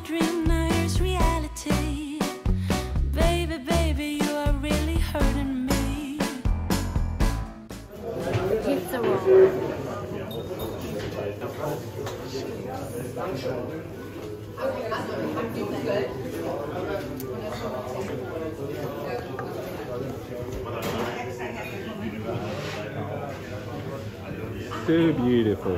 dream, now here's reality. Baby, baby, you are really hurting me. Pizza roll. So beautiful.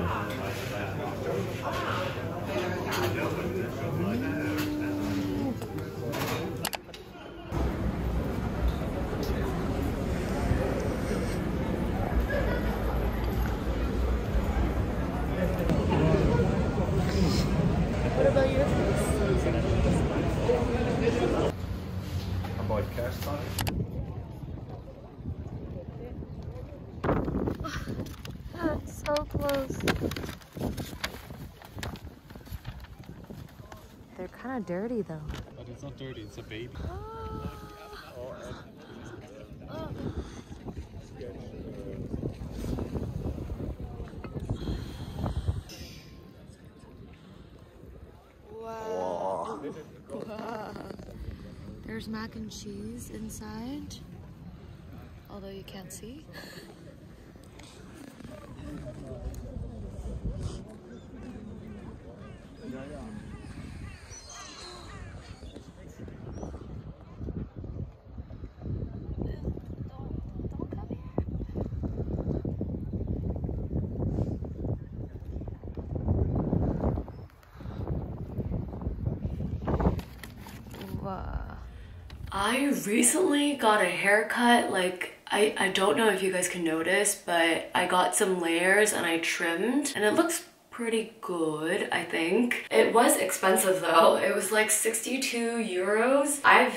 What about your face? About cast on That's so close. They're kind of dirty though. But it's not dirty, it's a baby. Wow. There's mac and cheese inside, although you can't see. I recently got a haircut. Like, I don't know if you guys can notice, but I got some layers and I trimmed and it looks pretty good, I think. It was expensive though. It was like 62 euros. I've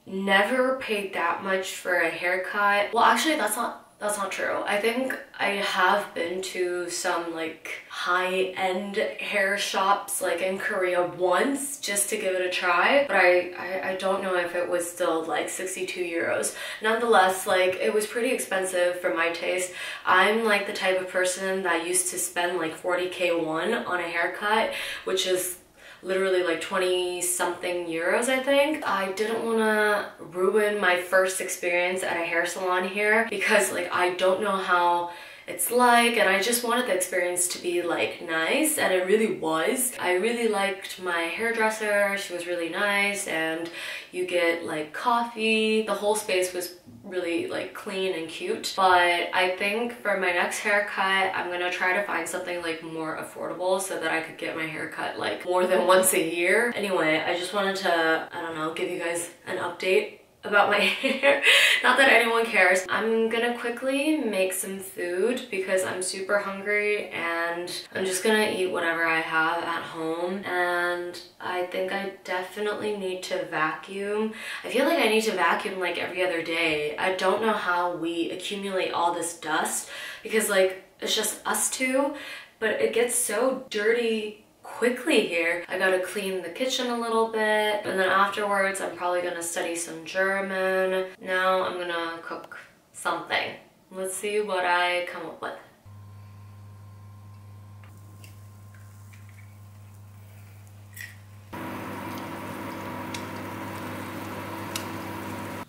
never paid that much for a haircut. Well, actually that's not true. I think I have been to some like high-end hair shops like in Korea once just to give it a try, but I don't know if it was still like 62 euros. Nonetheless, like it was pretty expensive for my taste. I'm like the type of person that used to spend like 40k won on a haircut, which is literally like 20 something euros, I think. I didn't want to ruin my first experience at a hair salon here because like I don't know how it's like, and I just wanted the experience to be like nice, and it really was. I really liked my hairdresser. She was really nice, and you get like coffee. The whole space was really like clean and cute. But I think for my next haircut, I'm gonna try to find something like more affordable so that I could get my haircut like more than once a year. Anyway, I just wanted to, I don't know, give you guys an update about my hair. Not that anyone cares. I'm gonna quickly make some food because I'm super hungry, and I'm just gonna eat whatever I have at home. And I think I definitely need to vacuum. I feel like I need to vacuum like every other day. I don't know how we accumulate all this dust because like it's just us two, but it gets so dirty quickly here. I gotta clean the kitchen a little bit, and then afterwards I'm probably gonna study some German. Now I'm gonna cook something. Let's see what I come up with.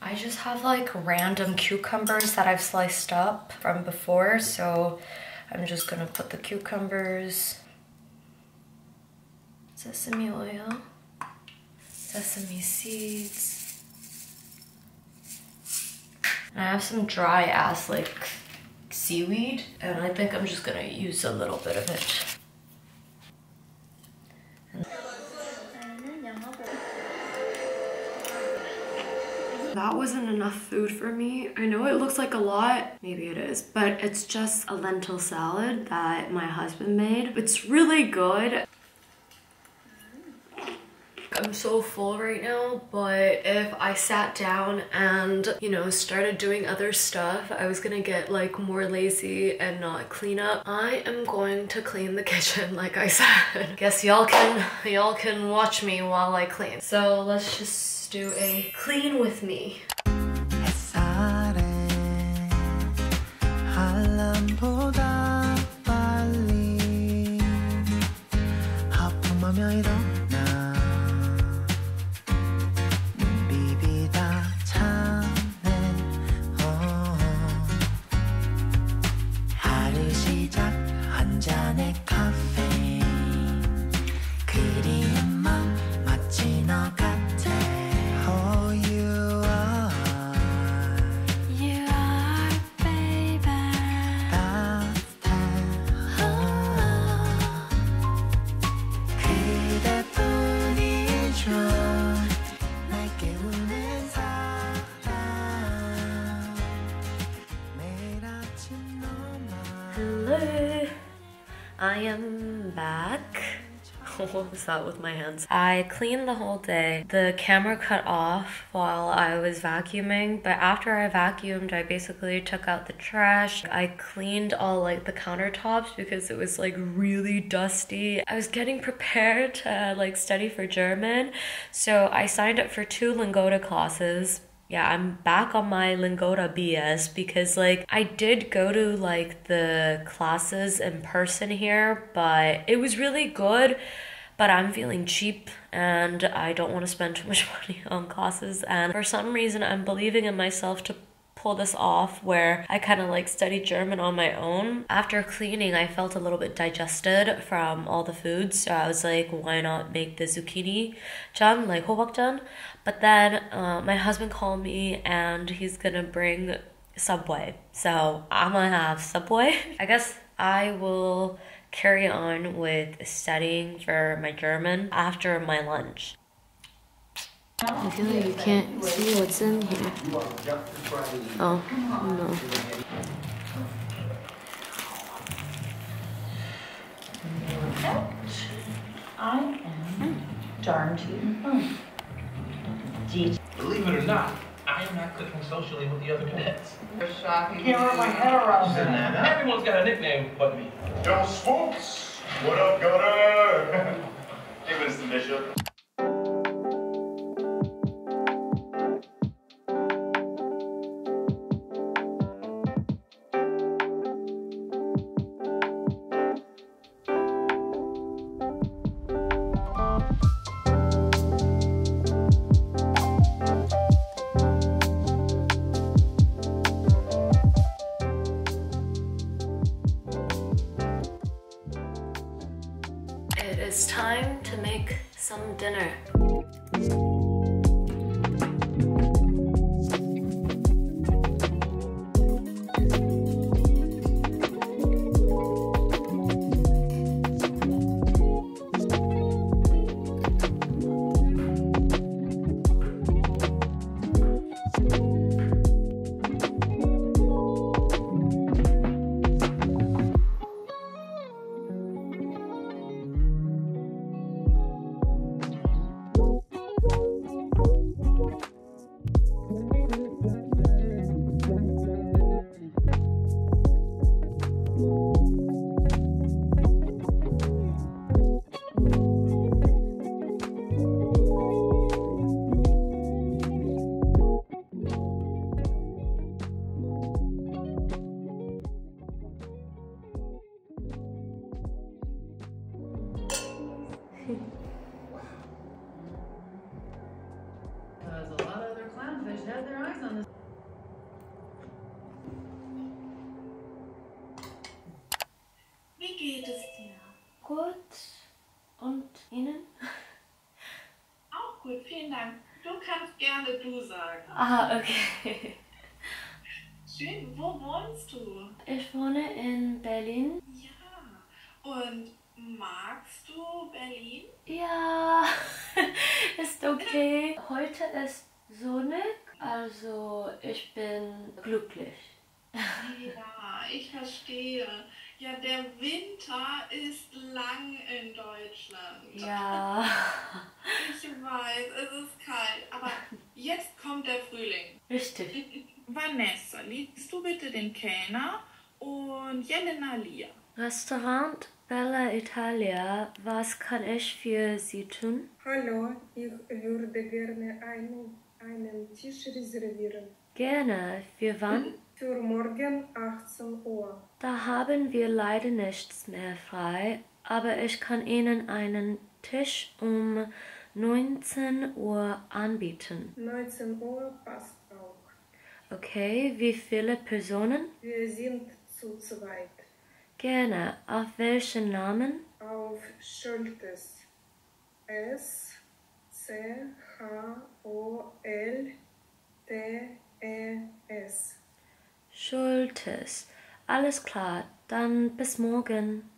I just have like random cucumbers that I've sliced up from before, so I'm just gonna put the cucumbers, sesame oil, sesame seeds, and I have some dry ass like seaweed, and I think I'm just gonna use a little bit of it. That wasn't enough food for me. I know it looks like a lot, maybe it is, but it's just a lentil salad that my husband made. It's really good. I'm so full right now, but if I sat down and, you know, started doing other stuff, I was gonna get like more lazy and not clean up. I am going to clean the kitchen, like I said. Guess y'all can watch me while I clean. So let's just do a clean with me. Hello, I am back. What was that with my hands? I cleaned the whole day. The camera cut off while I was vacuuming, but after I vacuumed, I basically took out the trash. I cleaned all like the countertops because it was like really dusty. I was getting prepared to like study for German, so I signed up for 2 Lingoda classes. Yeah, I'm back on my Lingoda BS because like I did go to like the classes in person here, but it was really good. But I'm feeling cheap and I don't want to spend too much money on classes. And for some reason, I'm believing in myself to pull this off where I kind of like studied German on my own. After cleaning, I felt a little bit digested from all the foods. So I was like, why not make the zucchini jan, like 호박jan? But then my husband called me and he's gonna bring Subway. So I'm gonna have Subway. I guess I will carry on with studying for my German after my lunch. I feel like you can't see what's in here. Oh, no. I am darn tootin' Believe it or not, I am not clicking socially with the other cadets. Can't wrap my head around that. Everyone's got a nickname but me. Yo, Swoops! What up, Gunner? Hey, Mr. Bishop. It's time to make some dinner. Because a lot of other clownfish had their eyes on this. Wie geht es dir? Gut. Und Ihnen? Auch gut, vielen Dank. Du kannst gerne du sagen. Ah, okay. Schön, wo wohnst du? Ich wohne in Berlin. Ja, und magst du Berlin? Ja, ist okay. Heute ist sonnig, also ich bin glücklich. Ja, ich verstehe. Ja, der Winter ist lang in Deutschland. Ja. Ich weiß, es ist kalt, aber jetzt kommt der Frühling. Richtig. Vanessa, liest du bitte den Kellner und Jelena Lia. Restaurant Bella Italia, was kann ich für Sie tun? Hallo, ich würde gerne einen Tisch reservieren. Gerne. Für wann? Für morgen 18 Uhr. Da haben wir leider nichts mehr frei, aber ich kann Ihnen einen Tisch um 19 Uhr anbieten. 19 Uhr passt auch. Okay, wie viele Personen? Wir sind zu zweit. Gerne. Auf welchen Namen? Auf Schultes. S-C-H-O-L-T-E-S. Schultes. Alles klar, dann bis morgen.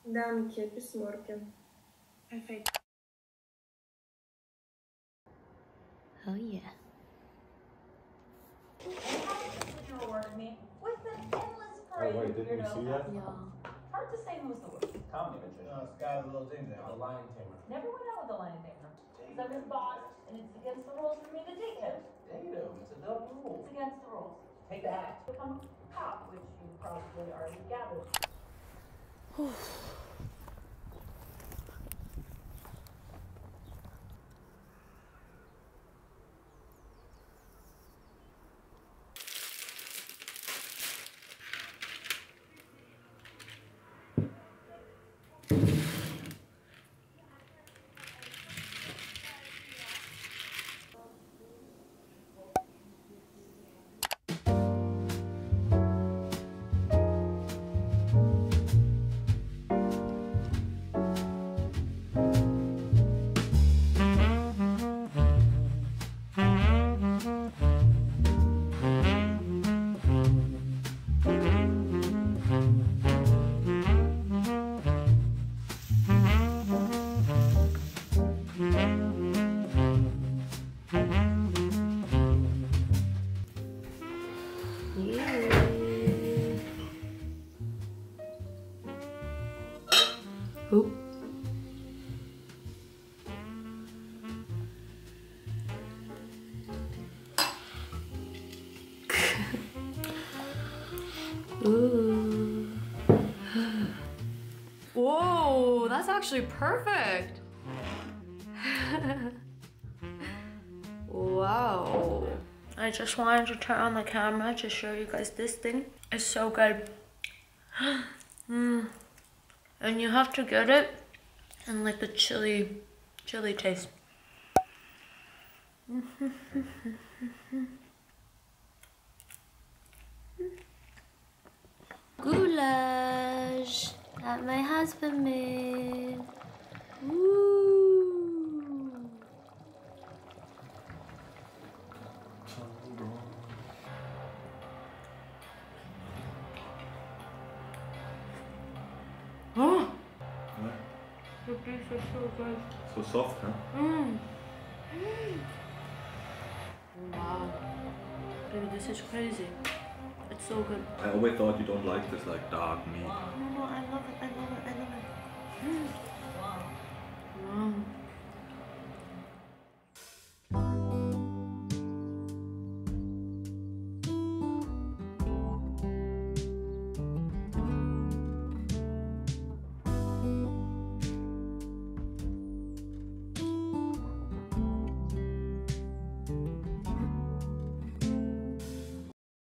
Danke, bis morgen. Perfekt. Oh yeah. Oh, Sorry, didn't we see that? Yeah. Hard to say who's the worst. Comedy magician. Sky's a little thing there. The lion tamer. Never went out with the lion tamer. Because I'm his boss, and it's against the rules for me to date him. Date him. It's a dumb rule. It's against the rules. Take that. Become a cop, which you probably already gathered. Oop. Ooh. Whoa, that's actually perfect. Wow. I just wanted to turn on the camera to show you guys this thing. It's so good. And you have to get it and like the chili taste. Goulash that my husband made. Woo! Oh! The beef is so good. So soft, huh? Wow. Baby, this is crazy. It's so good. I always thought you don't like this like dark meat. No, I